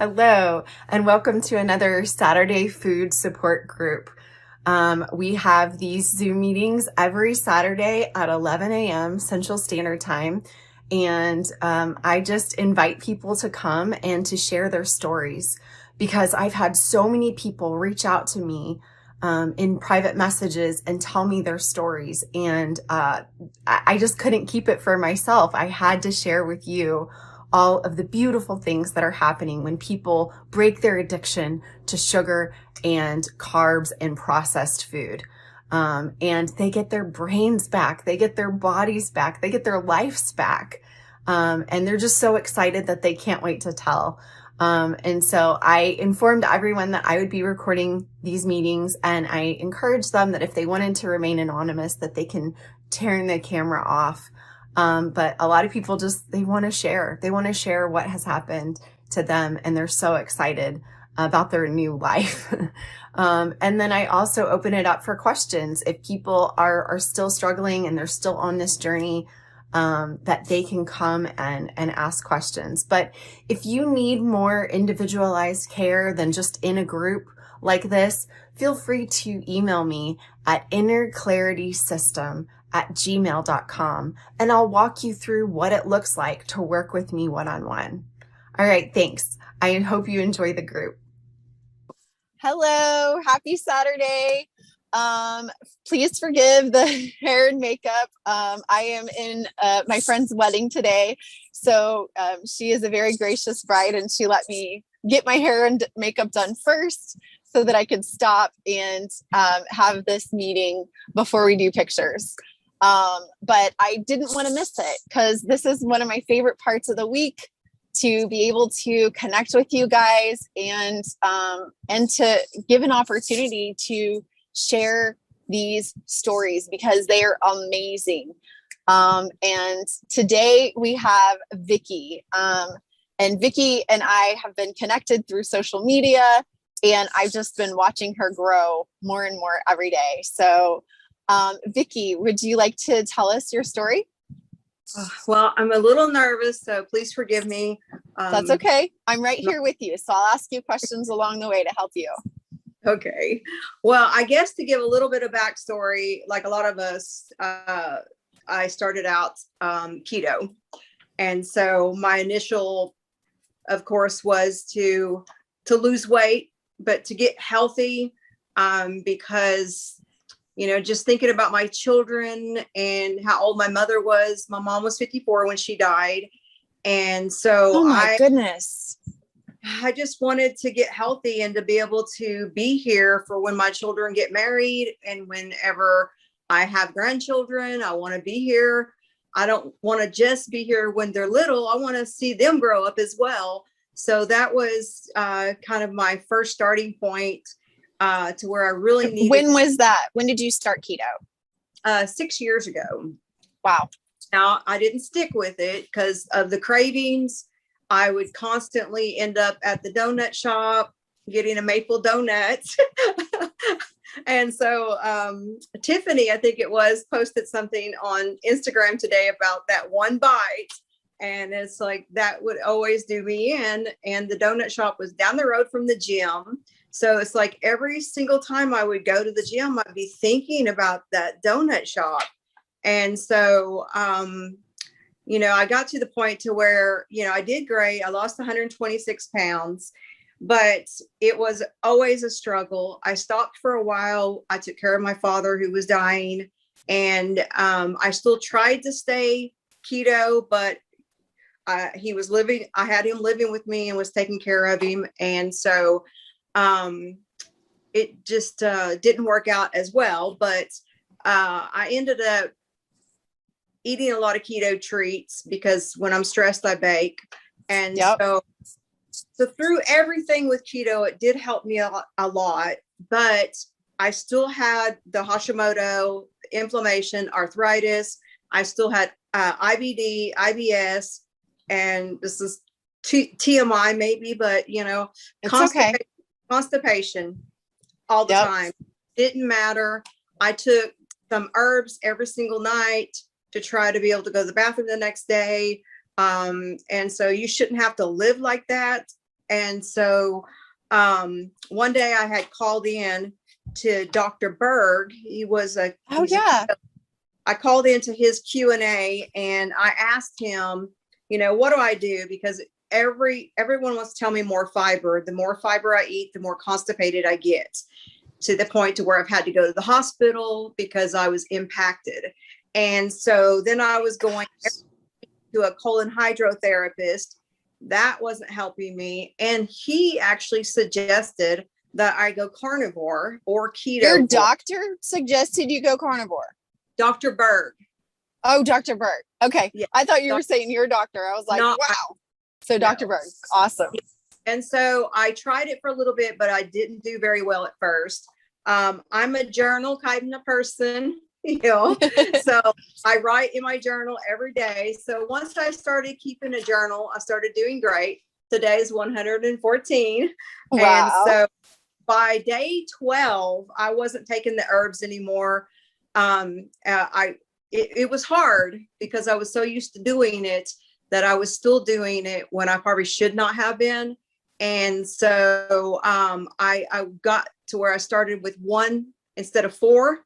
Hello, and welcome to another Saturday food support group. We have these Zoom meetings every Saturday at 11 a.m. Central Standard Time. And I just invite people to come and to share their stories because I've had so many people reach out to me in private messages and tell me their stories. And I just couldn't keep it for myself. I had to share with you all of the beautiful things that are happening when people break their addiction to sugar and carbs and processed food. And they get their brains back, they get their bodies back, they get their lives back. And they're just so excited that they can't wait to tell. And so I informed everyone that I would be recording these meetings, and I encouraged them that if they wanted to remain anonymous, that they can turn the camera off. But a lot of people they want to share. They want to share what has happened to them, and they're so excited about their new life. And then I also open it up for questions. If people are still struggling and they're still on this journey, that they can come and ask questions. But if you need more individualized care than just in a group like this, feel free to email me at innerclaritysystem@gmail.com, and I'll walk you through what it looks like to work with me one-on-one. All right, thanks. I hope you enjoy the group. Hello, happy Saturday. Please forgive the hair and makeup. I am in my friend's wedding today. So she is a very gracious bride, and she let me get my hair and makeup done first so that I could stop and have this meeting before we do pictures. But I didn't want to miss it because this is one of my favorite parts of the week, to be able to connect with you guys and to give an opportunity to share these stories because they are amazing. And today we have Vicki, and Vicki and I have been connected through social media, and I've just been watching her grow more and more every day. So Vicki, would you like to tell us your story? Well, I'm a little nervous, so please forgive me. That's okay. I'm right here with you. So I'll ask you questions along the way to help you. Okay. Well, I guess to give a little bit of backstory, like a lot of us, I started out keto. And so my initial, of course, was to lose weight, but to get healthy, because just thinking about my children and how old my mother was. My mom was 54 when she died. And so oh my goodness, I just wanted to get healthy and to be able to be here for when my children get married and whenever I have grandchildren. I want to be here. I don't want to just be here when they're little. I want to see them grow up as well. So that was kind of my first starting point. To where I really needed. When was that? When did you start keto? 6 years ago. Wow. Now, I didn't stick with it because of the cravings. I would constantly end up at the donut shop getting a maple donut. And so Tiffany, I think it was, posted something on Instagram today about that one bite. And it's like that would always do me in. And the donut shop was down the road from the gym. So it's like every single time I would go to the gym, I'd be thinking about that donut shop. And so, I got to the point to where, I did great. I lost 126 pounds, but it was always a struggle. I stopped for a while. I took care of my father who was dying, and I still tried to stay keto, but he was living, I had him living with me and was taking care of him. And so it just didn't work out as well, but I ended up eating a lot of keto treats because when I'm stressed, I bake. And so through everything with keto, it did help me a lot, but I still had the Hashimoto, inflammation, arthritis. I still had IBD, IBS, and this is TMI maybe, but constipation all the time. Didn't matter. I took some herbs every single night to try to be able to go to the bathroom the next day. And so you shouldn't have to live like that. And so one day I had called in to Dr. Berg. He was I called into his Q&A and I asked him, what do I do? Because everyone wants to tell me more fiber. The more fiber I eat, the more constipated I get, to the point to where I've had to go to the hospital because I was impacted. And so then I was going to a colon hydrotherapist. That wasn't helping me. And he actually suggested that I go carnivore or keto. Your doctor suggested you go carnivore? Dr. Berg. Oh, Dr. Berg. Okay. Yeah. I thought you were saying your doctor. I was like, No, wow. So Dr. Berg, awesome. And so I tried it for a little bit, but I didn't do very well at first. I'm a journal kind of person, so I write in my journal every day. So once I started keeping a journal, I started doing great. Today is 114. Wow. And so by day 12, I wasn't taking the herbs anymore. It was hard because I was so used to doing it that I was still doing it when I probably should not have been. And so I got to where I started with 1 instead of 4.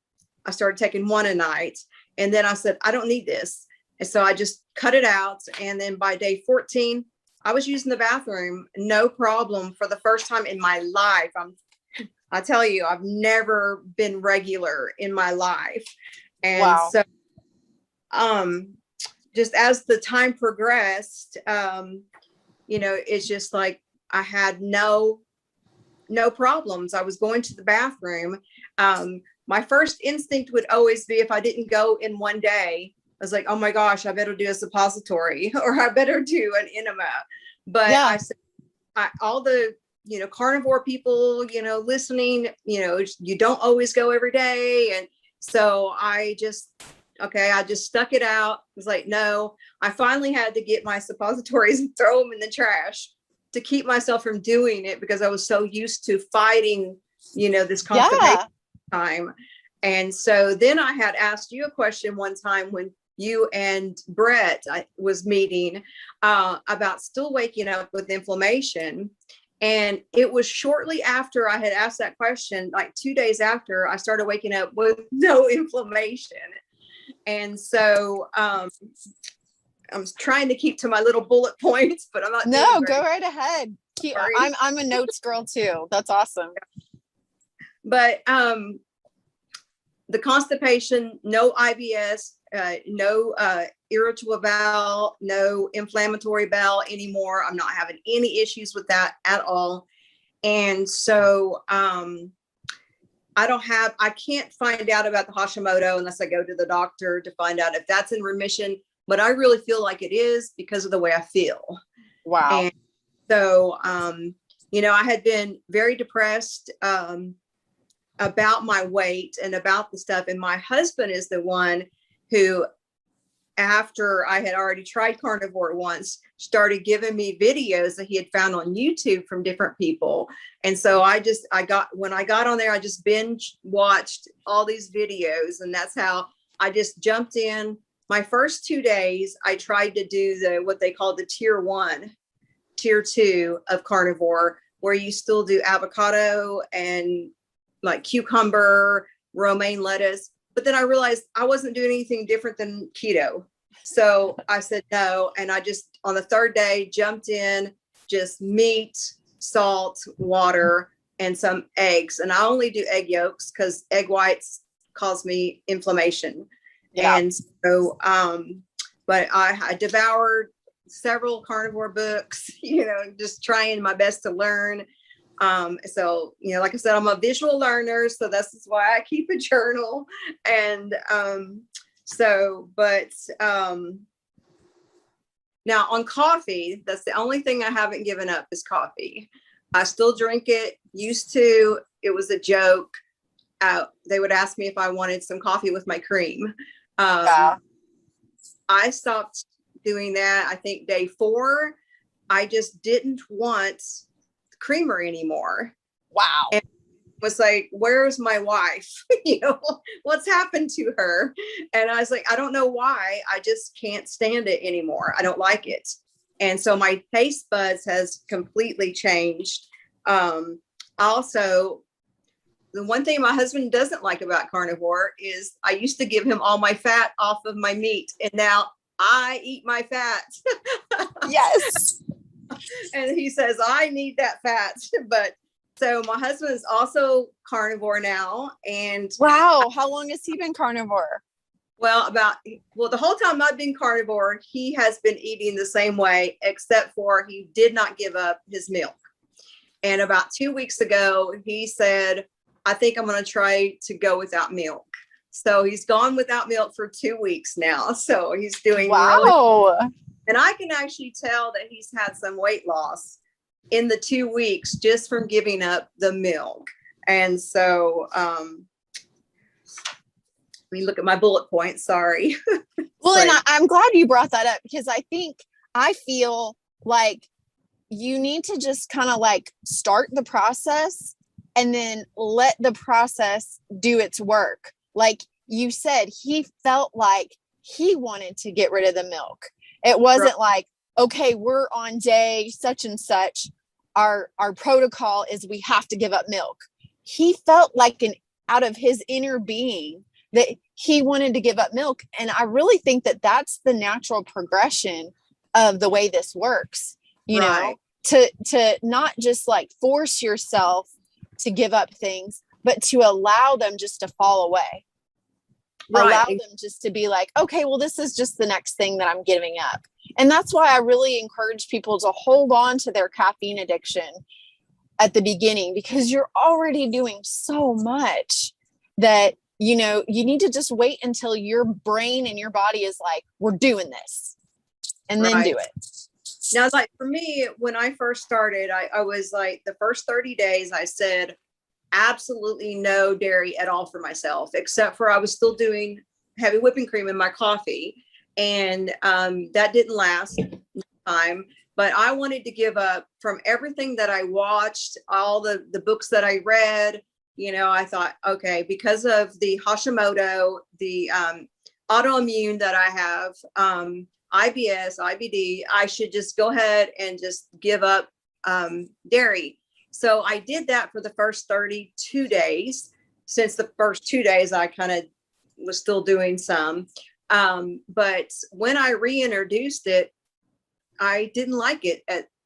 I started taking 1 a night. And then I said, I don't need this. And so I just cut it out. And then by day 14, I was using the bathroom, no problem, for the first time in my life. I tell you, I've never been regular in my life. And wow. So just as the time progressed, it's just like I had no problems. I was going to the bathroom. My first instinct would always be, if I didn't go in one day, I was like, oh my gosh, I better do a suppository or I better do an enema. But I said, all the, carnivore people, listening, you don't always go every day. And so I just stuck it out. I was like, no, I finally had to get my suppositories and throw them in the trash to keep myself from doing it because I was so used to fighting, this constipation time. And so then I had asked you a question one time when you and Brett was meeting about still waking up with inflammation. And it was shortly after I had asked that question, like 2 days after, I started waking up with no inflammation. And so I'm trying to keep to my little bullet points, but I'm not. No, go right ahead. I'm a notes girl too. That's awesome. But the constipation, no IBS, no irritable bowel, no inflammatory bowel anymore. I'm not having any issues with that at all. And so I can't find out about the Hashimoto unless I go to the doctor to find out if that's in remission. But I really feel like it is because of the way I feel. Wow. And so, I had been very depressed about my weight and about the stuff. And my husband is the one who, after I had already tried carnivore once, started giving me videos that he had found on YouTube from different people. And so when I got on there, I just binge watched all these videos. And that's how I just jumped in. My first 2 days, I tried to do what they call the tier 1, tier 2 of carnivore, where you still do avocado and like cucumber, romaine lettuce. But then I realized I wasn't doing anything different than keto. So I said no. And I just, on the 3rd day, jumped in, just meat, salt, water, and some eggs. And I only do egg yolks because egg whites cause me inflammation. Yeah. And so, but I devoured several carnivore books, just trying my best to learn. So, like I said, I'm a visual learner, so this is why I keep a journal. And, now on coffee, that's the only thing I haven't given up is coffee. I still drink it. Used to, it was a joke. They would ask me if I wanted some coffee with my cream. I stopped doing that. I think day 4, I just didn't want creamer anymore. Wow. And it was like, where's my wife? What's happened to her? And I was like, I don't know why. I just can't stand it anymore. I don't like it. And so my taste buds has completely changed. Also, the one thing my husband doesn't like about carnivore is I used to give him all my fat off of my meat, and now I eat my fat. Yes. And he says, I need that fat. But so my husband is also carnivore now. And Wow. How long has he been carnivore? the whole time I've been carnivore, he has been eating the same way, except for he did not give up his milk. And about 2 weeks ago, he said, I think I'm going to try to go without milk. So he's gone without milk for 2 weeks now. So he's doing wow. And I can actually tell that he's had some weight loss in the 2 weeks just from giving up the milk. And so, let me look at my bullet points. Sorry. Well, and I'm glad you brought that up, because I feel like you need to just kind of like start the process and then let the process do its work. Like you said, he felt like he wanted to get rid of the milk. It wasn't like, okay, we're on day such and such. Our protocol is we have to give up milk. He felt like out of his inner being that he wanted to give up milk. And I really think that that's the natural progression of the way this works, you know, to not just like force yourself to give up things, but to allow them just to fall away. Allow them just to be like, okay, well, this is just the next thing that I'm giving up. And that's why I really encourage people to hold on to their caffeine addiction at the beginning, because you're already doing so much that, you know, you need to just wait until your brain and your body is like, we're doing this, and then do it. Now, like for me, when I first started, I was like, the first 30 days, I said absolutely no dairy at all for myself, except for I was still doing heavy whipping cream in my coffee. And that didn't last time, but I wanted to give up from everything that I watched, all the books that I read. You know, I thought, okay, because of the Hashimoto, the autoimmune that I have, IBS, IBD, I should just go ahead and just give up dairy. So I did that for the first 32 days. Since the first 2 days, I kind of was still doing some. But when I reintroduced it, I didn't like it.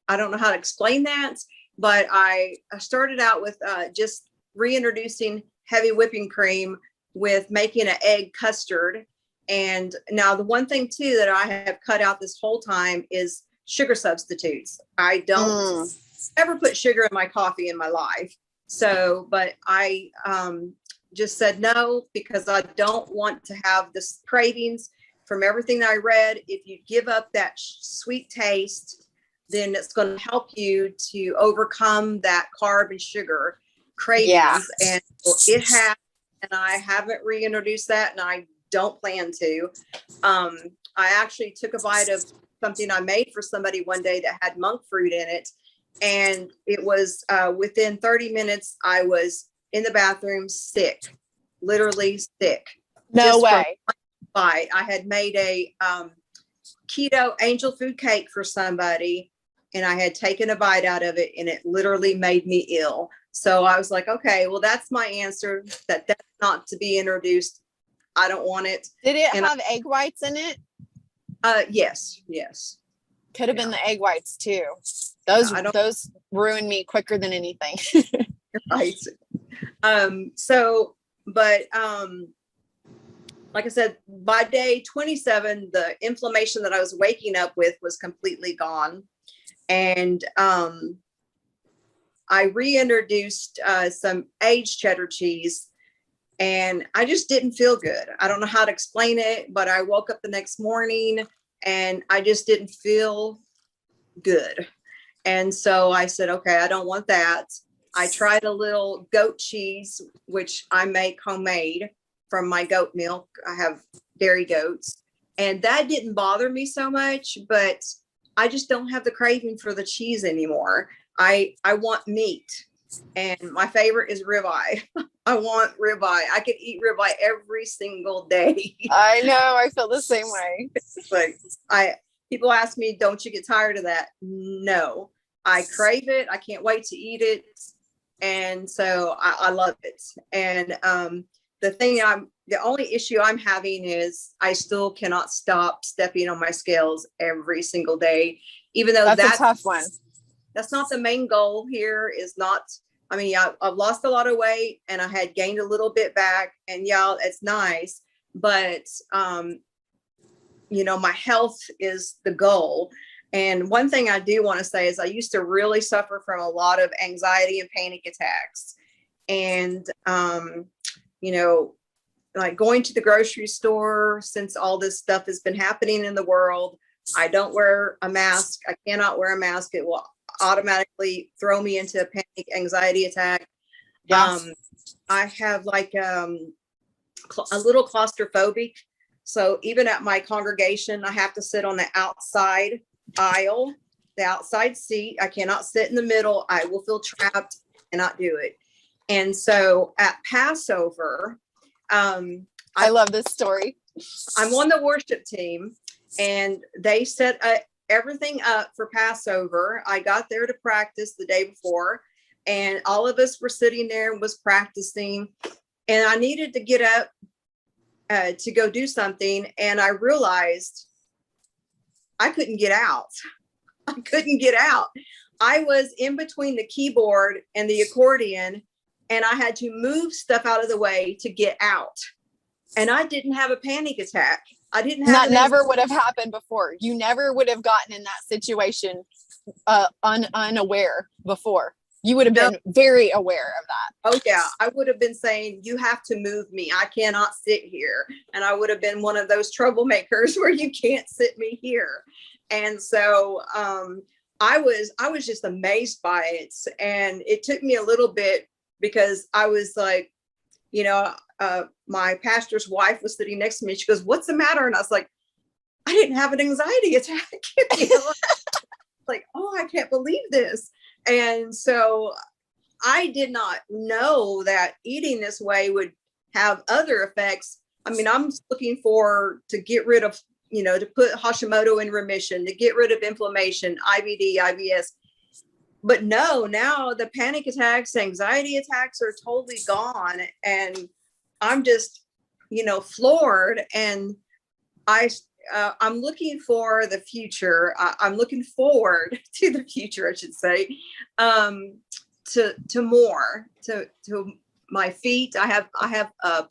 I don't know how to explain that, but I started out with just reintroducing heavy whipping cream with making an egg custard. And now the one thing too that I have cut out this whole time is sugar substitutes. I don't ever put sugar in my coffee in my life. So, but I just said no, because I don't want to have this cravings from everything that I read. If you give up that sweet taste, then it's going to help you to overcome that carb and sugar cravings. Yeah. And it has, and I haven't reintroduced that, and I don't plan to. I actually took a bite of something I made for somebody one day that had monk fruit in it. And it was within 30 minutes, I was in the bathroom sick, literally sick. No way. Bite. I had made a keto angel food cake for somebody, and I had taken a bite out of it, and it literally made me ill. So I was like, okay, well, that's my answer. That's not to be introduced. I don't want it. Did it have egg whites in it? Yes. Could have been the egg whites too. Those ruin me quicker than anything. Right. Like I said, by day 27, the inflammation that I was waking up with was completely gone. And I reintroduced some aged cheddar cheese, and I just didn't feel good. I don't know how to explain it, but I woke up the next morning and I just didn't feel good. And so I said, okay, I don't want that. I tried a little goat cheese, which I make homemade from my goat milk. I have dairy goats, and that didn't bother me so much, but I just don't have the craving for the cheese anymore. I want meat, and my favorite is ribeye. I want ribeye. I could eat ribeye every single day. I know. I feel the same way. Like people ask me, don't you get tired of that? No, I crave it. I can't wait to eat it. And so I love it. And the only issue I'm having is I still cannot stop stepping on my scales every single day, even though that's a tough one. That's not the main goal here. Is not, I mean, I've lost a lot of weight and I had gained a little bit back, and yeah, it's nice, but my health is the goal. And one thing I do want to say is I used to really suffer from a lot of anxiety and panic attacks. And, like going to the grocery store, since all this stuff has been happening in the world, I don't wear a mask. I cannot wear a mask. It will automatically throw me into a panic anxiety attack. Yes. I have like a little claustrophobic. So even at my congregation, I have to sit on the outside aisle, the outside seat. I cannot sit in the middle. I will feel trapped, cannot do it. And so at Passover, I love this story. I'm on the worship team, and they set everything up for Passover. I got there to practice the day before, and all of us were sitting there and was practicing. And I needed to get up to go do something. And I realized I couldn't get out. I couldn't get out. I was in between the keyboard and the accordion, and I had to move stuff out of the way to get out. And I didn't have a panic attack. I didn't have that never would have happened before. You never would have gotten in that situation unaware before. You would have been very aware of that. Oh yeah, I would have been saying, you have to move me. I cannot sit here. And I would have been one of those troublemakers where you can't sit me here. And so I was just amazed by it. And it took me a little bit, because I was like, my pastor's wife was sitting next to me. She goes, "What's the matter?" And I was like, I didn't have an anxiety attack. Like, oh, I can't believe this. And so I did not know that eating this way would have other effects. I mean, I'm looking to get rid of, to put Hashimoto in remission, to get rid of inflammation, IBD, IBS. But no, now the panic attacks, anxiety attacks are totally gone. And I'm just, floored. And I'm looking for the future. I'm looking forward to the future, I should say, to more, to my feet. I have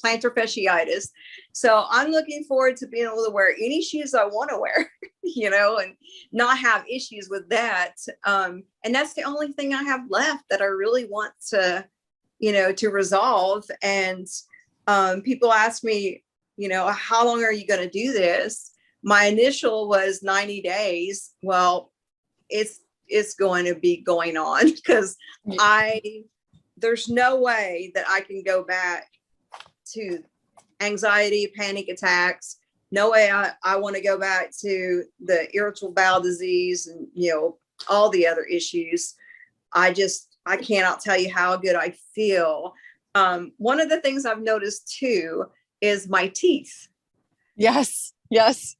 plantar fasciitis. So I'm looking forward to being able to wear any shoes I want to wear, and not have issues with that. And that's the only thing I have left that I really want to, to resolve. And people ask me, how long are you going to do this? My initial was 90 days. Well, it's going to be going on, because there's no way that I can go back to anxiety, panic attacks. No way I want to go back to the irritable bowel disease and, all the other issues. I cannot tell you how good I feel. One of the things I've noticed too is my teeth. Yes. Yes.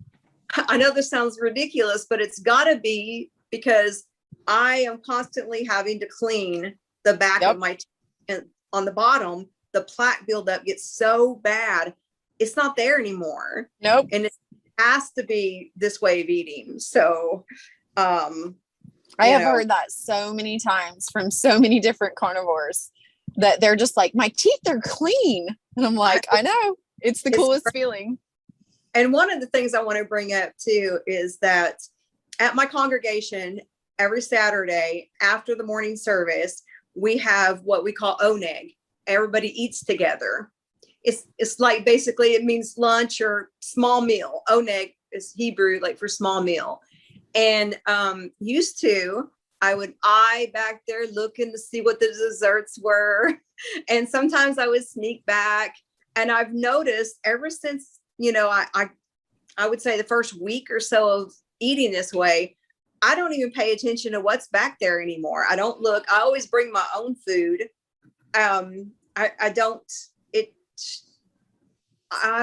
I know this sounds ridiculous, but it's gotta be because I am constantly having to clean the back of my teeth, and on the bottom, the plaque buildup gets so bad. It's not there anymore. Nope. And it has to be this way of eating. So, I have heard that so many times from so many different carnivores, that they're just like, my teeth are clean. And I'm like, I know, it's the coolest feeling. And one of the things I want to bring up too is that at my congregation, every Saturday after the morning service, we have what we call oneg. Everybody eats together. It's like, basically it means lunch or small meal. Oneg is Hebrew, like for small meal. And used to, I would eye back there looking to see what the desserts were. And sometimes I would sneak back. And I've noticed ever since, I would say the first week or so of eating this way, I don't even pay attention to what's back there anymore. I don't look. I always bring my own food. I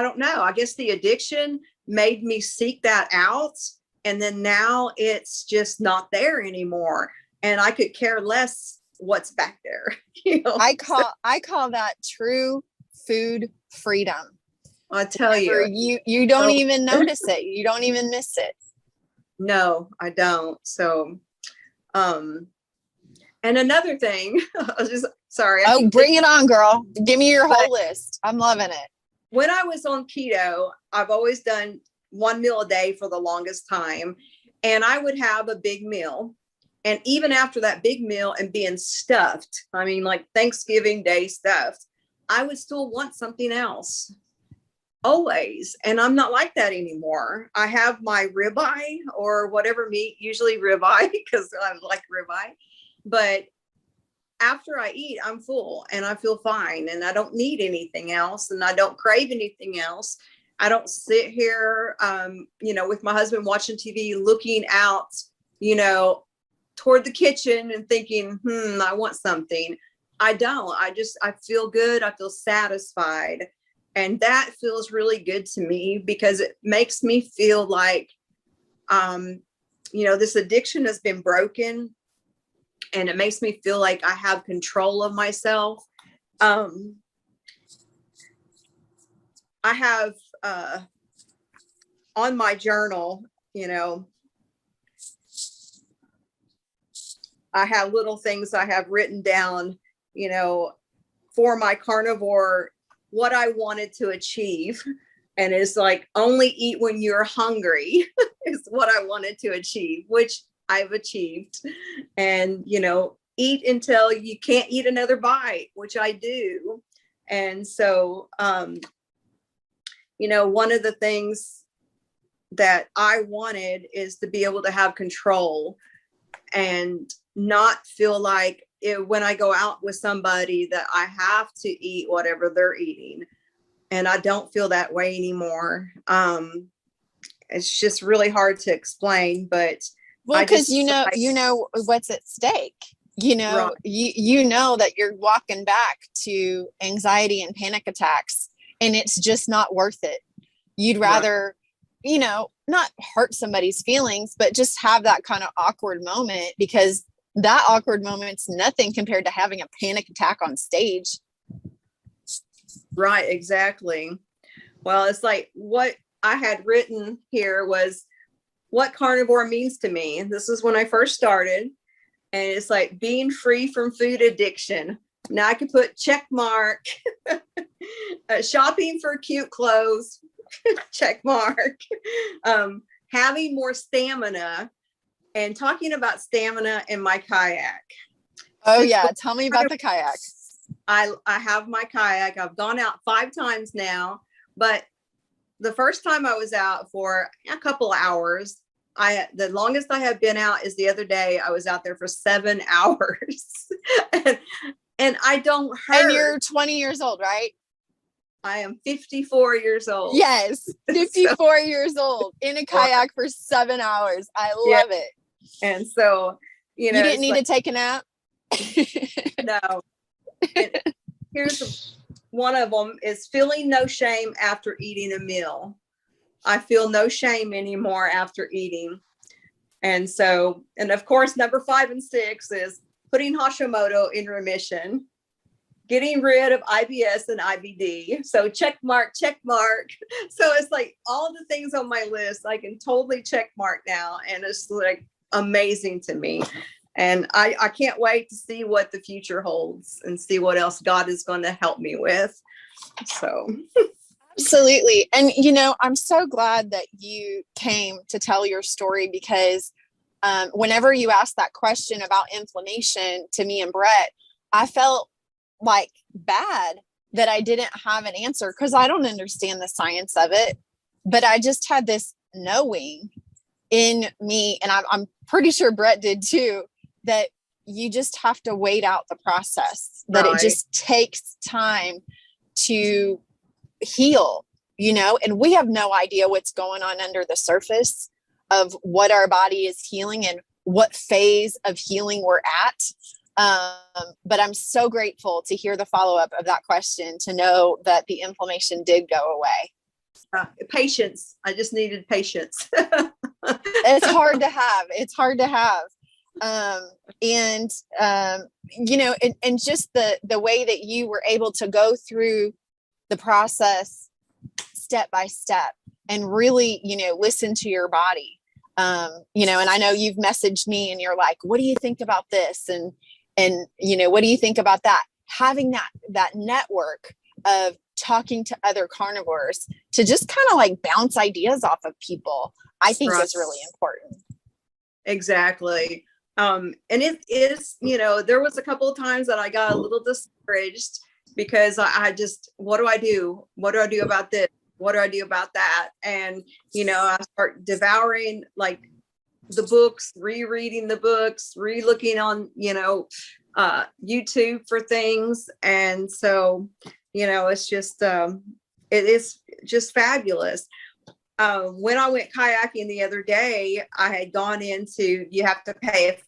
don't know. I guess the addiction made me seek that out. And then now it's just not there anymore. And I could care less what's back there. You know? I call that true food freedom. I tell you don't even notice it. You don't even miss it. No, I don't. So, and another thing, I was just sorry. Oh, bring it on, girl. Give me your whole list. I'm loving it. When I was on keto, I've always done one meal a day for the longest time. And I would have a big meal. And even after that big meal and being stuffed, I mean, like Thanksgiving Day stuffed, I would still want something else. Always. And I'm not like that anymore. I have my ribeye or whatever meat, usually ribeye because I like ribeye. But after I eat, I'm full and I feel fine and I don't need anything else and I don't crave anything else. I don't sit here, with my husband watching TV, looking out, toward the kitchen and thinking, I want something. I don't. I feel good. I feel satisfied. And that feels really good to me because it makes me feel like, this addiction has been broken. And it makes me feel like I have control of myself. I have on my journal, I have little things I have written down, for my carnivore, what I wanted to achieve. And it's like, only eat when you're hungry is what I wanted to achieve, which I've achieved. And, eat until you can't eat another bite, which I do. And so, one of the things that I wanted is to be able to have control and not feel like when I go out with somebody that I have to eat whatever they're eating. And I don't feel that way anymore. It's just really hard to explain, but well, because you know what's at stake. Right. You know that you're walking back to anxiety and panic attacks, and it's just not worth it. You'd rather, not hurt somebody's feelings, but just have that kind of awkward moment, because that awkward moment's nothing compared to having a panic attack on stage. Right, exactly. Well, it's like what I had written here was what carnivore means to me. And this is when I first started. And it's like being free from food addiction. Now I can put check mark. Shopping for cute clothes, check mark. Having more stamina, and talking about stamina in my kayak. Oh yeah, tell me about the kayak. I have my kayak. I've gone out 5 times now, but the first time I was out for a couple of hours. The longest I have been out is the other day. I was out there for 7 hours, and I don't hurt. And you're 20 years old, right? I am 54 years old. Yes, 54 years old in a kayak for 7 hours. I love it. And so, you didn't need to take a nap. No. Here's one of them is feeling no shame after eating a meal. I feel no shame anymore after eating. And so, and of course, number 5 and 6 is putting Hashimoto in remission, getting rid of IBS and IBD. So check mark, check mark. So it's like all the things on my list, I can totally check mark now. And it's like amazing to me. And I can't wait to see what the future holds and see what else God is going to help me with. So. Absolutely. And, I'm so glad that you came to tell your story, because whenever you asked that question about inflammation to me and Brett, I felt like bad that I didn't have an answer, because I don't understand the science of it. But I just had this knowing in me, and I'm pretty sure Brett did too, that you just have to wait out the process, that It just takes time to heal, and we have no idea what's going on under the surface of what our body is healing and what phase of healing we're at. But I'm so grateful to hear the follow-up of that question, to know that the inflammation did go away. Patience. I just needed patience. It's hard to have. It's hard to have. You know, and just the way that you were able to go through the process step by step and really, you know, listen to your body. You know, and I know you've messaged me and you're like, what do you think about this? And, you know, what do you think about that? Having that network of talking to other carnivores to just kind of like bounce ideas off of people, I think is really important. Exactly. And it is, you know, there was a couple of times that I got a little discouraged because I just, what do I do? What do I do about this? What do I do about that? And, you know, I start devouring like the books, rereading the books, re-looking on, you know, YouTube for things. And so, you know, it's just, it is just fabulous. When I went kayaking the other day, I had gone into, you have to pay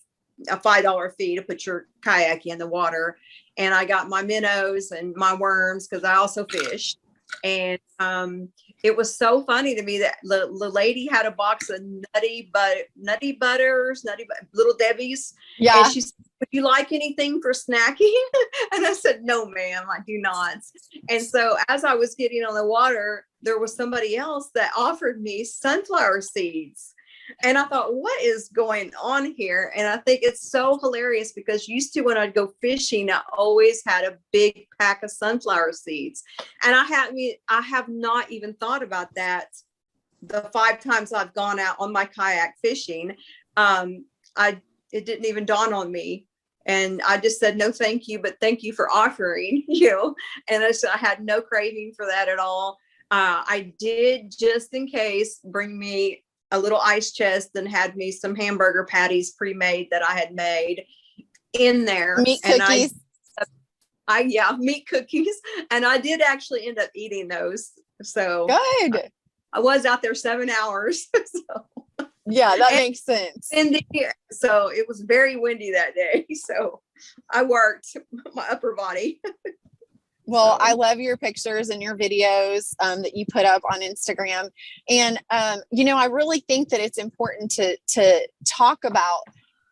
a $5 fee to put your kayak in the water. And I got my minnows and my worms because I also fish. And it was so funny to me that the lady had a box of nutty butters, little Debbie's. Yeah. And she said, would you like anything for snacking? And I said, no, ma'am, I do not. And so as I was getting on the water, there was somebody else that offered me sunflower seeds. And I thought, what is going on here? And I think it's so hilarious because used to when I'd go fishing, I always had a big pack of sunflower seeds. And I have not even thought about that the 5 times I've gone out on my kayak fishing. It didn't even dawn on me. And I just said, no, thank you, but thank you for offering, you know. And I had no craving for that at all. I did, just in case, bring me a little ice chest and had me some hamburger patties pre-made that I had made in there. Meat cookies. And meat cookies. And I did actually end up eating those. So good. I was out there 7 hours. So. Yeah, that makes sense. So it was very windy that day. So I worked my upper body. Well, I love your pictures and your videos that you put up on Instagram. And, you know, I really think that it's important to talk about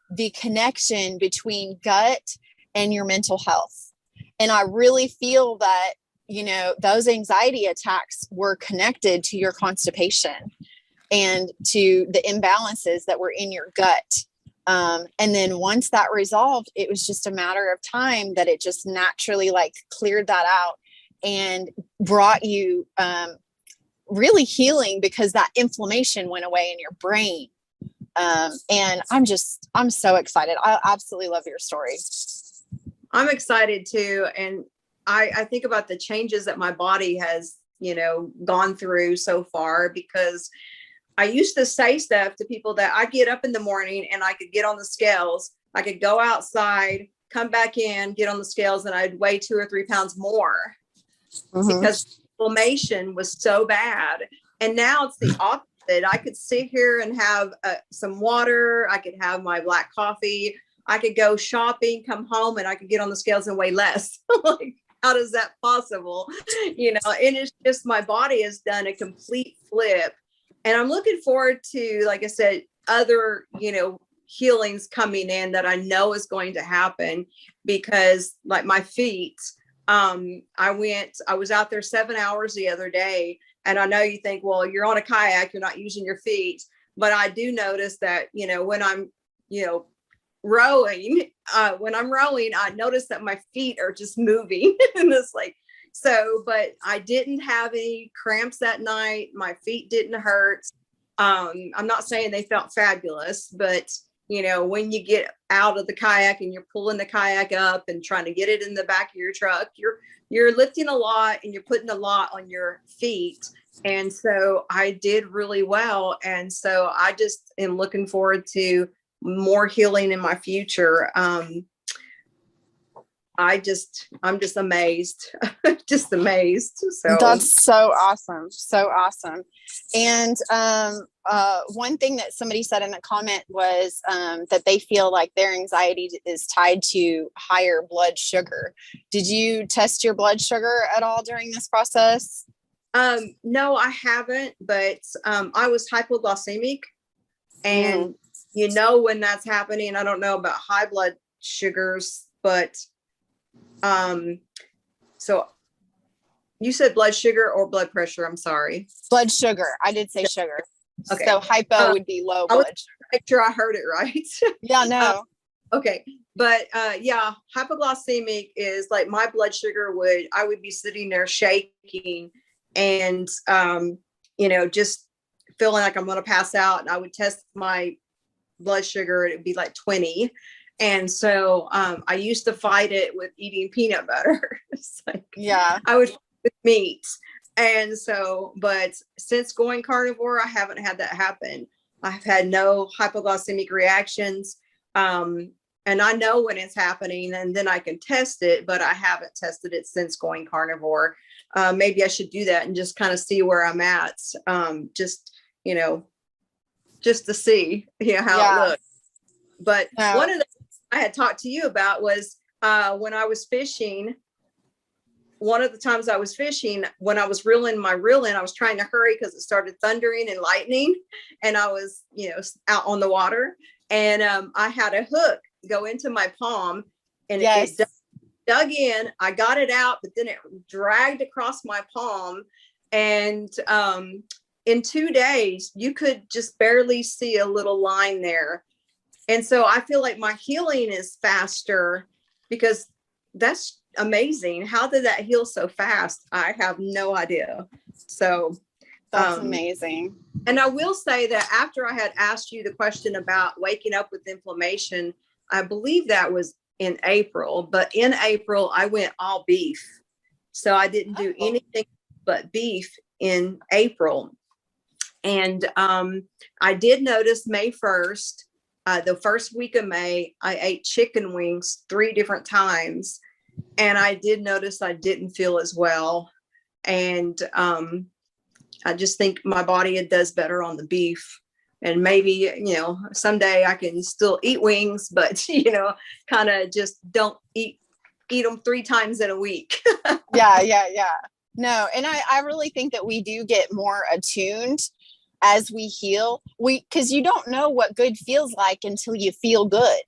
the connection between gut and your mental health. And I really feel that, you know, those anxiety attacks were connected to your constipation and to the imbalances that were in your gut. And then once that resolved, it was just a matter of time that it just naturally like cleared that out and brought you really healing because that inflammation went away in your brain. And I'm so excited. I absolutely love your story. I'm excited too. And I think about the changes that my body has, you know, gone through so far, because I used to say stuff to people that I get up in the morning and I could get on the scales. I could go outside, come back in, get on the scales, and I'd weigh 2 or 3 pounds more because inflammation was so bad. And now it's the opposite. I could sit here and have some water. I could have my black coffee. I could go shopping, come home, and I could get on the scales and weigh less. Like, how is that possible? You know, and it's just my body has done a complete flip. And I'm looking forward to, like I said, other, you know, healings coming in that I know is going to happen, because like my feet, I was out there 7 hours the other day, and I know you think, well, you're on a kayak, you're not using your feet. But I do notice that, you know, when I'm, you know, rowing, I notice that my feet are just moving. And it's like, so, but I didn't have any cramps that night. My feet didn't hurt. I'm not saying they felt fabulous, but you know, when you get out of the kayak and you're pulling the kayak up and trying to get it in the back of your truck, you're lifting a lot and you're putting a lot on your feet. And so I did really well. And so I just am looking forward to more healing in my future. I'm just amazed, just amazed. So that's so awesome. So awesome. And one thing that somebody said in the comment was that they feel like their anxiety is tied to higher blood sugar. Did you test your blood sugar at all during this process? No, I haven't, but I was hypoglycemic. And you know when that's happening. I don't know about high blood sugars, but so you said blood sugar or blood pressure? I'm sorry. Blood sugar. I did say sugar. Okay. So hypo would be low blood sugar. Make sure I heard it right. Yeah, no. Okay. But yeah, hypoglycemic is like my blood sugar I would be sitting there shaking and, just feeling like I'm going to pass out. And I would test my blood sugar. It'd be like 20. And so I used to fight it with eating peanut butter. It's like, yeah, I would fight with meat. And so, but since going carnivore, I haven't had that happen. I've had no hypoglycemic reactions. And I know when it's happening and then I can test it, but I haven't tested it since going carnivore. Maybe I should do that and just kind of see where I'm at. Just to see, how it looks. But one of the things I had talked to you about was when I was fishing. One of the times I was fishing, when I was reeling my reel in, I was trying to hurry because it started thundering and lightning, and I was, out on the water, and I had a hook go into my palm, and it dug in. I got it out, but then it dragged across my palm, and in 2 days, you could just barely see a little line there. And so I feel like my healing is faster because that's amazing. How did that heal so fast? I have no idea. So that's amazing. And I will say that after I had asked you the question about waking up with inflammation, I believe that was in April, but in April I went all beef. So I didn't do anything but beef in April. And I did notice May 1st, the first week of May, I ate chicken wings 3 different times. And I did notice I didn't feel as well. And I just think my body does better on the beef. And maybe, someday I can still eat wings, but, kind of just don't eat them 3 times in a week. Yeah. No, and I really think that we do get more attuned as we heal. Because you don't know what good feels like until you feel good.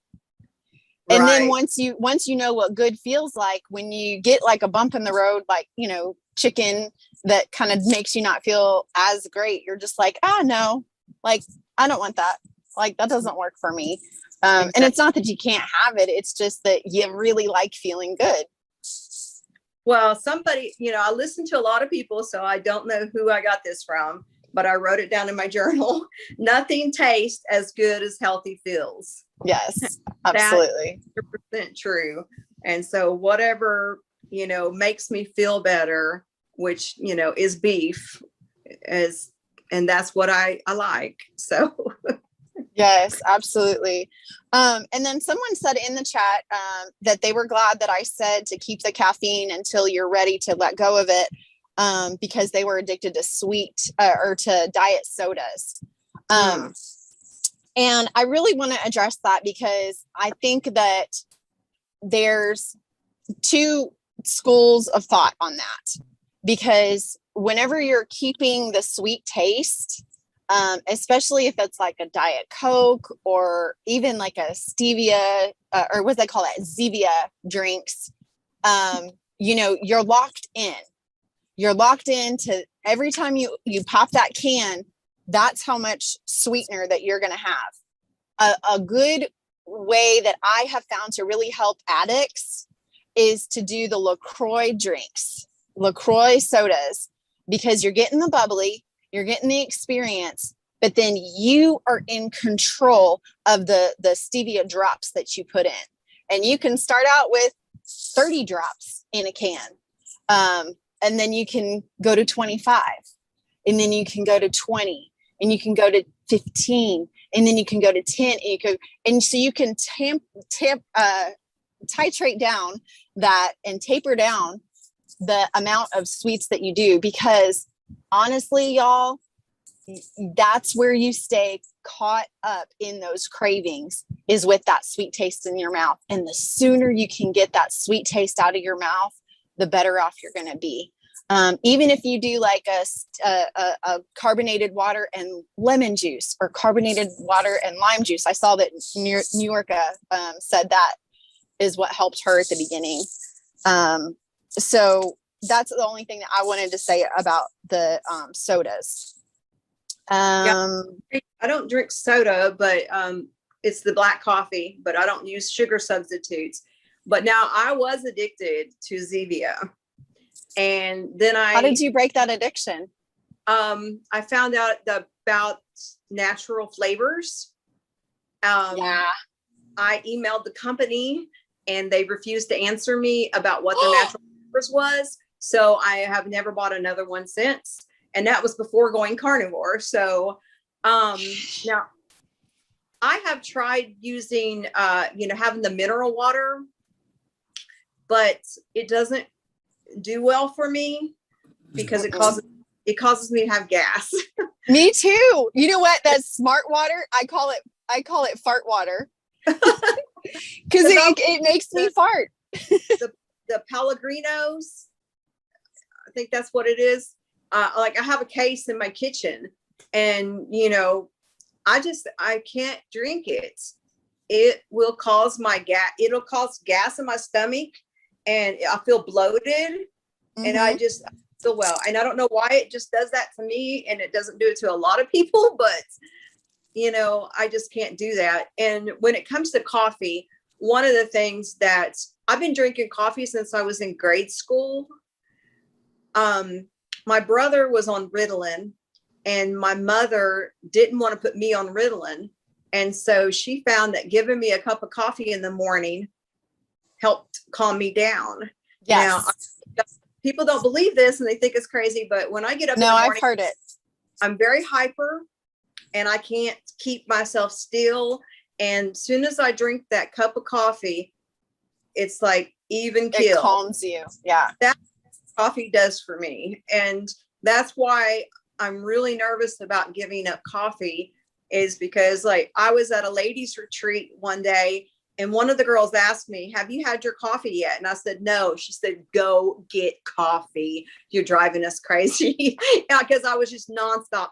And then once you know what good feels like, when you get like a bump in the road, like, chicken that kind of makes you not feel as great, you're just like, no, like, I don't want that. Like, that doesn't work for me. And it's not that you can't have it. It's just that you really like feeling good. Well, somebody, I listen to a lot of people, so I don't know who I got this from, but I wrote it down in my journal. Nothing tastes as good as healthy feels. Yes, absolutely. That's 100% true. And so whatever, makes me feel better, which, is beef, and that's what I like. So. Yes, absolutely. And then someone said in the chat that they were glad that I said to keep the caffeine until you're ready to let go of it, because they were addicted to sweet or to diet sodas. And I really want to address that because I think that there's 2 schools of thought on that. Because whenever you're keeping the sweet taste, especially if it's like a Diet Coke or even like a stevia or what they call it, Zevia drinks, you're locked in. You're locked into every time you pop that can, that's how much sweetener that you're going to have. A good way that I have found to really help addicts is to do the LaCroix drinks, LaCroix sodas, because you're getting the bubbly, you're getting the experience, but then you are in control of the stevia drops that you put in. And you can start out with 30 drops in a can. And then you can go to 25, and then you can go to 20, and you can go to 15, and then you can go to 10, and so you can titrate down that and taper down the amount of sweets that you do, because honestly, y'all, that's where you stay caught up in those cravings, is with that sweet taste in your mouth. And the sooner you can get that sweet taste out of your mouth, the better off you're going to be. Even if you do like a carbonated water and lemon juice, or carbonated water and lime juice. I saw that New York said that is what helped her at the beginning. So that's the only thing that I wanted to say about the sodas. Yeah, I don't drink soda, but it's the black coffee, but I don't use sugar substitutes. But now I was addicted to Zevia. And then How did you break that addiction? I found out about natural flavors. Yeah. I emailed the company and they refused to answer me about what the natural flavors was. So I have never bought another one since. And that was before going carnivore. So now I have tried using, having the mineral water, but it doesn't do well for me because it causes me to have gas. Me too. You know what? That's smart water. I call it fart water. Because it makes me fart. The Pellegrinos, I think that's what it is. Like I have a case in my kitchen, and I can't drink it. It will cause it'll cause gas in my stomach, and I feel bloated, and I just feel well. And I don't know why it just does that to me, and it doesn't do it to a lot of people, but I just can't do that. And when it comes to coffee, one of the things that I've been drinking coffee since I was in grade school. My brother was on Ritalin, and my mother didn't want to put me on Ritalin. And so she found that giving me a cup of coffee in the morning helped calm me down. Yes. Now, people don't believe this and they think it's crazy, but when I get up in the morning, I've heard it. I'm very hyper and I can't keep myself still. And as soon as I drink that cup of coffee, it's like even kill. It calms you. Yeah. That's what coffee does for me. And that's why I'm really nervous about giving up coffee, is because like I was at a ladies retreat one day and one of the girls asked me, "Have you had your coffee yet?" And I said, "No." She said, "Go get coffee. You're driving us crazy." Because I was just nonstop.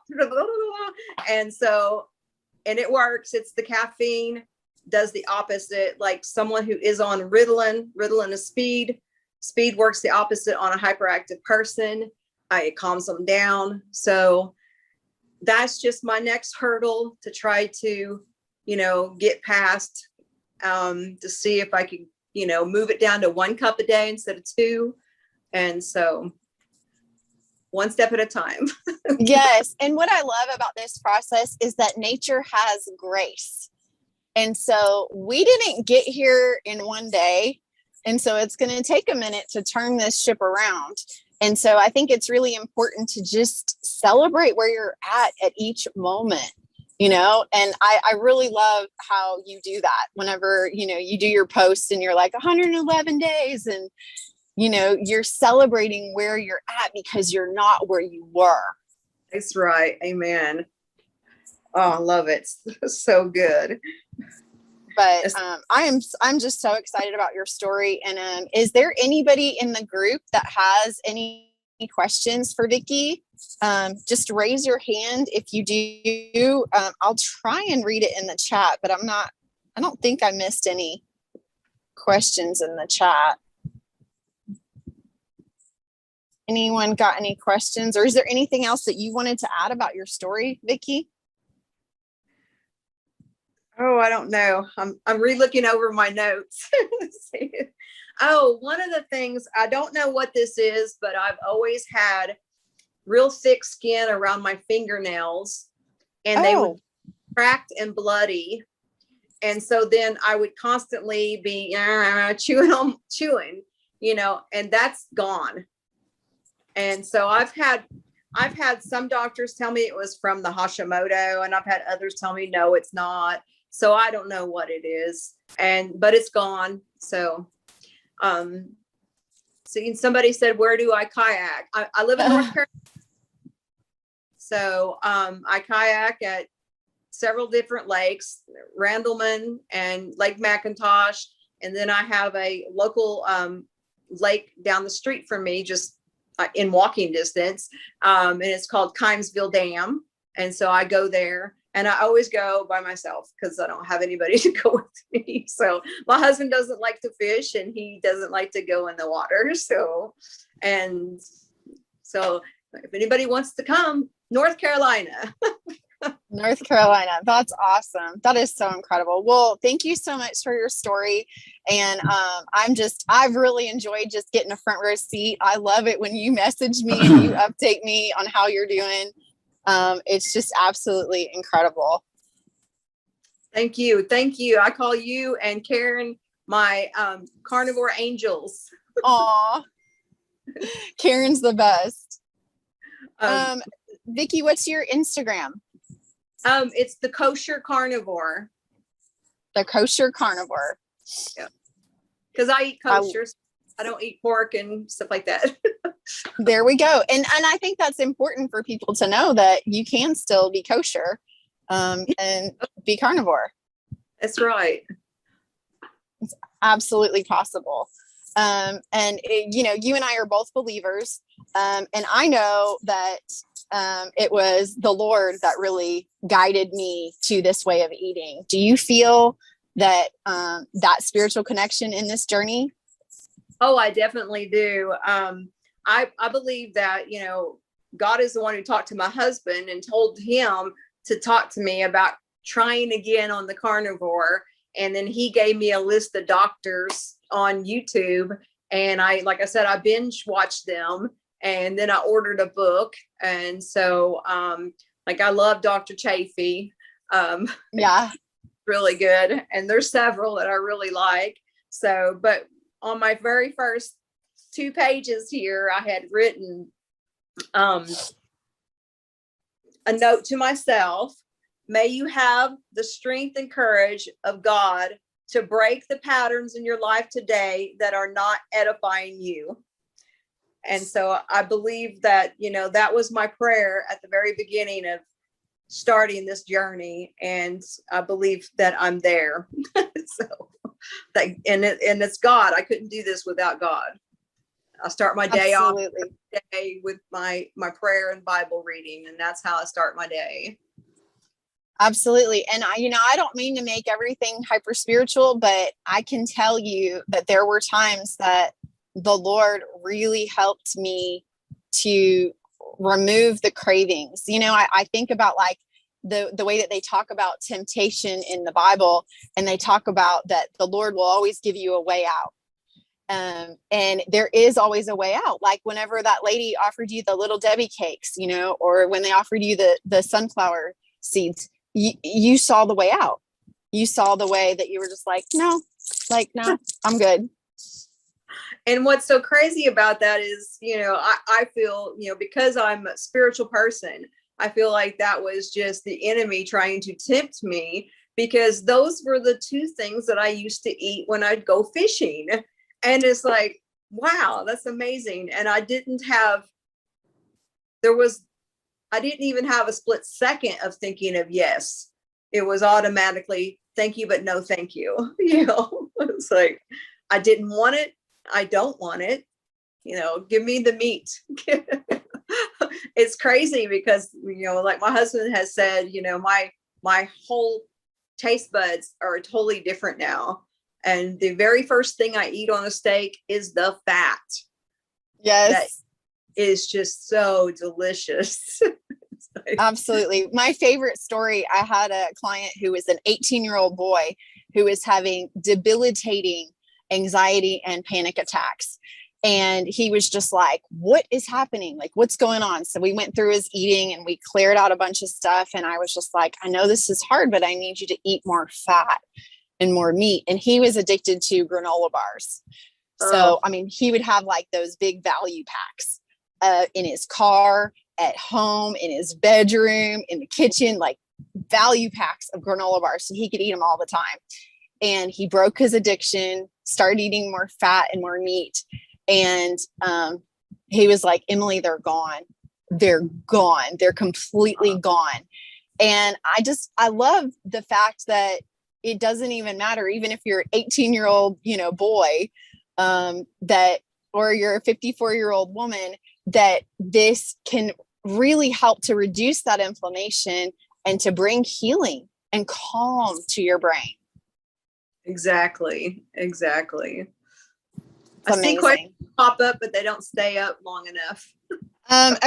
And it works. It's the caffeine does the opposite. Like someone who is on Ritalin is speed. Speed works the opposite on a hyperactive person. It calms them down. So that's just my next hurdle to try to, get past, to see if I could, move it down to 1 cup a day instead of 2. And so one step at a time. Yes. And what I love about this process is that nature has grace. And so we didn't get here in one day. And so it's going to take a minute to turn this ship around. And so I think it's really important to just celebrate where you're at each moment, and I really love how you do that whenever, you do your posts and you're like 111 days and, you're celebrating where you're at because you're not where you were. That's right. Amen. Oh, I love it. So good. But I'm just so excited about your story. And is there anybody in the group that has any questions for Vicki? Just raise your hand if you do. I'll try and read it in the chat, but I don't think I missed any questions in the chat. Anyone got any questions, or is there anything else that you wanted to add about your story, Vicki? Oh, I don't know. I'm re-looking over my notes. Oh, one of the things, I don't know what this is, but I've always had real thick skin around my fingernails, and they would be cracked and bloody. And so then I would constantly be chewing, and that's gone. And so I've had some doctors tell me it was from the Hashimoto, and I've had others tell me, no, it's not. So I don't know what it is, but it's gone. So, somebody said, where do I kayak? I live in North Carolina. So, I kayak at several different lakes, Randleman and Lake McIntosh. And then I have a local, lake down the street from me, just in walking distance. And it's called Kimesville Dam. And so I go there, and I always go by myself because I don't have anybody to go with me. So my husband doesn't like to fish, and he doesn't like to go in the water. So if anybody wants to come, North Carolina. North Carolina. That's awesome. That is so incredible. Well, thank you so much for your story. And I've really enjoyed just getting a front row seat. I love it when you message me and you update me on how you're doing. It's just absolutely incredible. Thank you. Thank you. I call you and Karen my carnivore angels. Aw, Karen's the best. Vicki, what's your Instagram? It's the kosher carnivore. The kosher carnivore. Yeah. Because I eat kosher. I don't eat pork and stuff like that. There we go. And I think that's important for people to know that you can still be kosher and be carnivore. That's right. It's absolutely possible. You and I are both believers. And I know that it was the Lord that really guided me to this way of eating. Do you feel that that spiritual connection in this journey? Oh, I definitely do. I believe that, God is the one who talked to my husband and told him to talk to me about trying again on the carnivore. And then he gave me a list of doctors on YouTube. And like I said, I binge watched them, and then I ordered a book. And so, I love Dr. Chafee. Yeah. Really good. And there's several that I really like. So, but on my very first 2 pages here, I had written a note to myself: may you have the strength and courage of God to break the patterns in your life today that are not edifying you. And so I believe that, that was my prayer at the very beginning of starting this journey. And I believe that I'm there. And it's God. I couldn't do this without God. I start my day off with my prayer and Bible reading, and that's how I start my day. Absolutely. And I don't mean to make everything hyper spiritual, but I can tell you that there were times that the Lord really helped me to remove the cravings. I think about like the way that they talk about temptation in the Bible, and they talk about that the Lord will always give you a way out. And there is always a way out. Like whenever that lady offered you the Little Debbie cakes, or when they offered you the sunflower seeds, you saw the way out. You saw the way that you were just no, I'm good. And what's so crazy about that is, I feel, because I'm a spiritual person, I feel like that was just the enemy trying to tempt me, because those were the 2 things that I used to eat when I'd go fishing. And it's like, wow, that's amazing. And I didn't even have a split second of thinking of yes. It was automatically thank you, but no thank you. It's like, I didn't want it. I don't want it. Give me the meat. It's crazy because, like my husband has said, my whole taste buds are totally different now. And the very first thing I eat on a steak is the fat. Yes. That is just so delicious. Absolutely. My favorite story, I had a client who was an 18-year-old boy who was having debilitating anxiety and panic attacks. And he was just like, what is happening? Like, what's going on? So we went through his eating and we cleared out a bunch of stuff. And I was just like, I know this is hard, but I need you to eat more fat and more meat. And he was addicted to granola bars. So, he would have like those big value packs in his car, at home, in his bedroom, in the kitchen, like value packs of granola bars so he could eat them all the time. And he broke his addiction, started eating more fat and more meat. And he was like, Emily, they're gone. They're gone. They're completely gone. And I love the fact that it doesn't even matter, even if you're an 18-year-old, boy, or you're a 54-year-old woman, that this can really help to reduce that inflammation and to bring healing and calm to your brain. Exactly. Exactly. It's I see amazing. questions pop up, but they don't stay up long enough.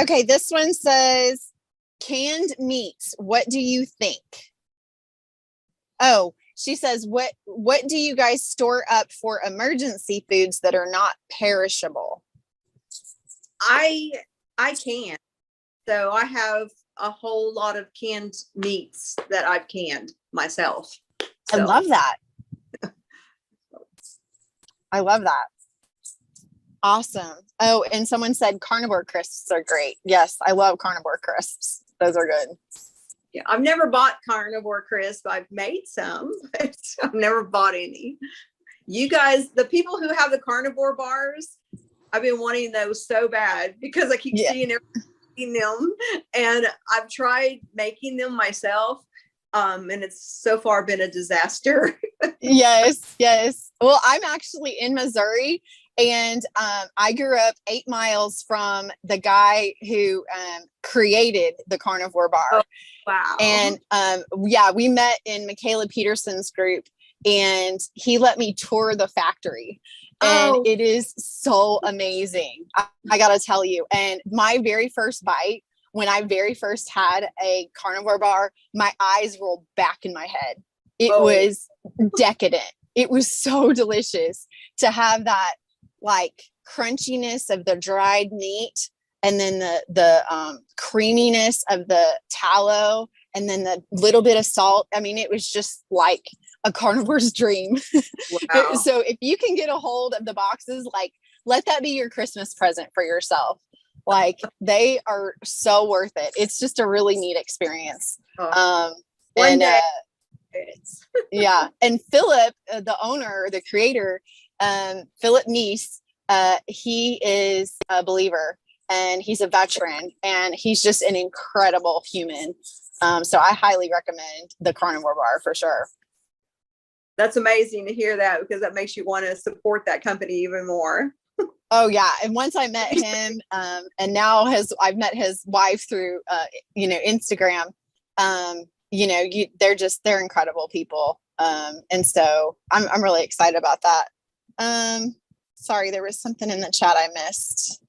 Okay, this one says, canned meats, what do you think? Oh, she says, what do you guys store up for emergency foods that are not perishable? I can. So I have a whole lot of canned meats that I've canned myself. I So, love that. I love that. Awesome. Oh, and someone said carnivore crisps are great. Yes, I love carnivore crisps. Those are good. yeah, I've never bought carnivore crisp. I've made some, but I've never bought any. You guys, the people who have the carnivore bars, I've been wanting those so bad because I keep seeing everyone eating them, and I've tried making them myself. And it's so far been a disaster. Yes. Well, I'm actually in Missouri, and I grew up 8 miles from the guy who created the carnivore bar. Oh, wow. And we met in Michaela Peterson's group, and he let me tour the factory. And it is so amazing. I got to tell you. And my very first bite, when I very first had a carnivore bar, my eyes rolled back in my head. It was decadent. It was so delicious to have that like crunchiness of the dried meat, and then the creaminess of the tallow, and then the little bit of salt. I mean, it was just like a carnivore's dream. Wow. So if you can get a hold of the boxes, like, let that be your Christmas present for yourself. Like, they are so worth it. It's just a really neat experience. One day. Yeah. And Philip, the owner, the creator, Philip Neese, he is a believer, and he's a veteran, and he's just an incredible human. So I highly recommend the carnivore bar for sure. That's amazing to hear that, because that makes you want to support that company even more. Oh yeah. And once I met him, and now I've met his wife through, Instagram, they're incredible people. And so I'm really excited about that. Sorry, there was something in the chat I missed.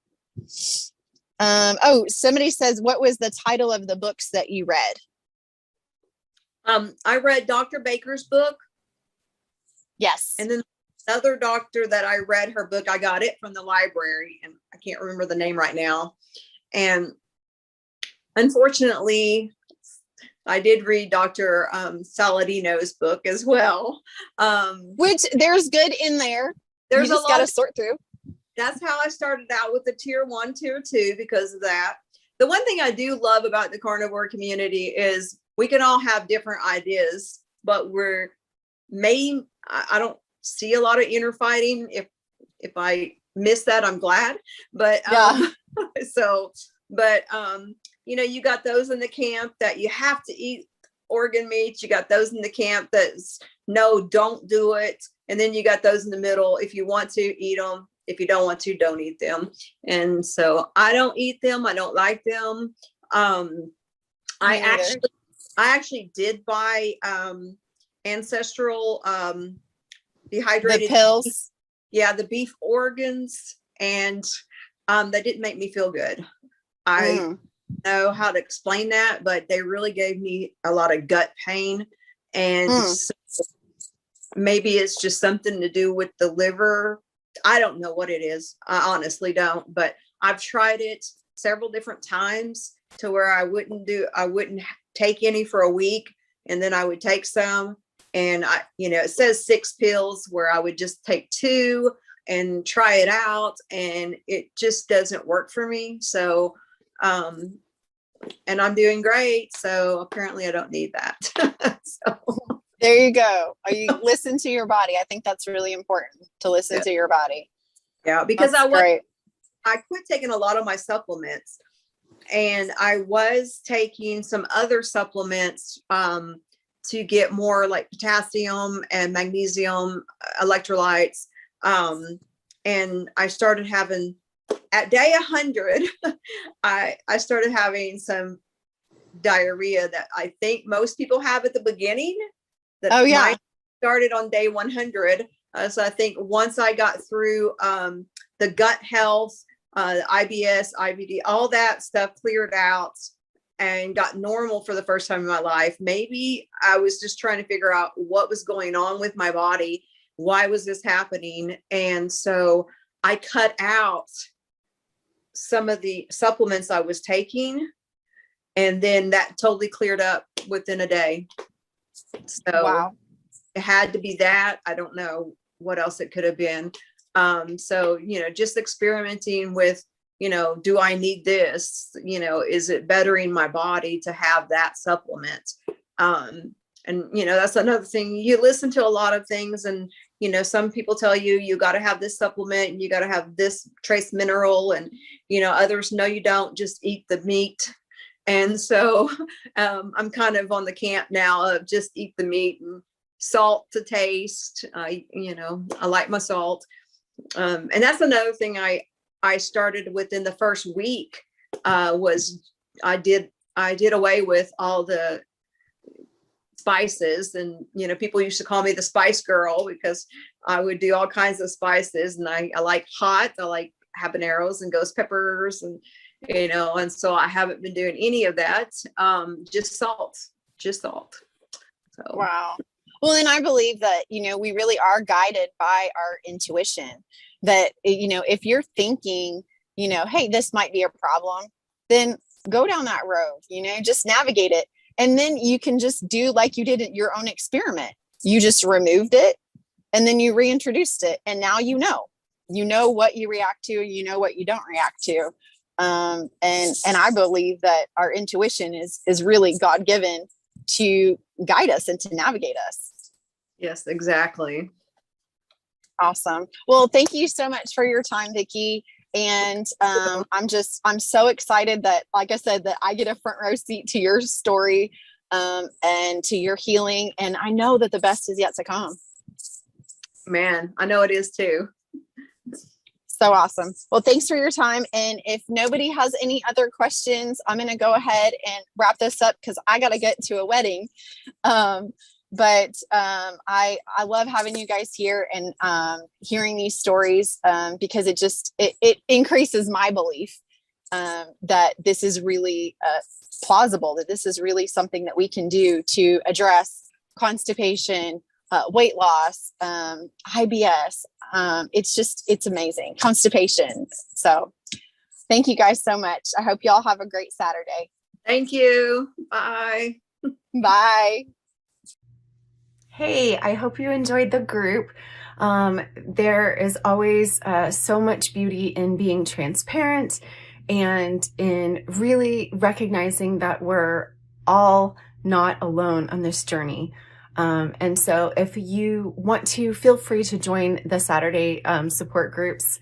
Somebody says, what was the title of the books that you read? I read Dr. Baker's book. Yes. And then another doctor that I read her book, I got it from the library, and I can't remember the name right now. And unfortunately, I did read Dr. Saladino's book as well. Which there's good in there. There's you just got to sort through. That's how I started out with the tier 1, tier 2, because of that. The one thing I do love about the carnivore community is we can all have different ideas, but I don't see a lot of inner fighting. If I miss that, I'm glad. But you got those in the camp that you have to eat organ meats. You got those in the camp that's no, don't do it. And then you got those in the middle. If you want to, eat them. If you don't want to, don't eat them. And so I don't eat them. I don't like them. I actually did buy ancestral dehydrated pills. Beef. Yeah, the beef organs, and that didn't make me feel good. I know how to explain that, but they really gave me a lot of gut pain, and so maybe it's just something to do with the liver. I don't know what it is. I honestly don't, but I've tried it several different times to where I wouldn't take any for a week, and then I would take some, and it says 6 pills, where I would just take 2 and try it out, and it just doesn't work for me. So, and I'm doing great. So apparently I don't need that. So. There you go. You listen to your body. I think that's really important, to listen to your body. Yeah, because I quit taking a lot of my supplements, and I was taking some other supplements to get more like potassium and magnesium electrolytes. And I started having at day 100, I started having some diarrhea that I think most people have at the beginning. That Oh, yeah. mine started on day 100. So I think once I got through the gut health, IBS, IBD, all that stuff cleared out and got normal for the first time in my life. Maybe I was just trying to figure out what was going on with my body. Why was this happening? And so I cut out some of the supplements I was taking, and then that totally cleared up within a day. So Wow. it had to be that. I don't know what else it could have been. So, just experimenting with, do I need this? Is it bettering my body to have that supplement? And, that's another thing. You listen to a lot of things, and, some people tell you got to have this supplement and you got to have this trace mineral, and, others, no, you don't, just eat the meat. And so I'm kind of on the camp now of just eat the meat and salt to taste. I like my salt. And that's another thing I started within the first week was I did away with all the spices, and people used to call me the spice girl because I would do all kinds of spices, and I like hot. I like habaneros and ghost peppers, and and so I haven't been doing any of that. Just salt. So Wow. Well, and I believe that, we really are guided by our intuition, that, if you're thinking, hey, this might be a problem, then go down that road, just navigate it. And then you can just do like you did at your own experiment. You just removed it and then you reintroduced it. And now you know what you react to, what you don't react to. And I believe that our intuition is really God-given to guide us and to navigate us. Yes, exactly. Awesome. Well, thank you so much for your time, Vicki. And I'm so excited that, like I said, that I get a front row seat to your story and to your healing. And I know that the best is yet to come. Man, I know it is too. So awesome. Well, thanks for your time. And if nobody has any other questions, I'm going to go ahead and wrap this up because I got to get to a wedding. But I love having you guys here and hearing these stories because it increases my belief that this is really plausible, that this is really something that we can do to address constipation, weight loss, IBS. It's amazing. Constipation. So thank you guys so much. I hope y'all have a great Saturday. Thank you. Bye. Bye. Hey, I hope you enjoyed the group. There is always so much beauty in being transparent and in really recognizing that we're all not alone on this journey. And so if you want to, feel free to join the Saturday support groups.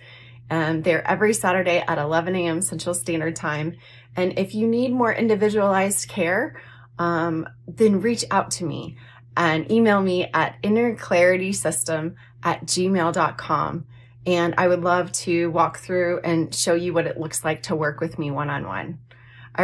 They're every Saturday at 11 a.m. Central Standard Time. And if you need more individualized care, then reach out to me and email me at innerclaritysystem@gmail.com. And I would love to walk through and show you what it looks like to work with me one-on-one.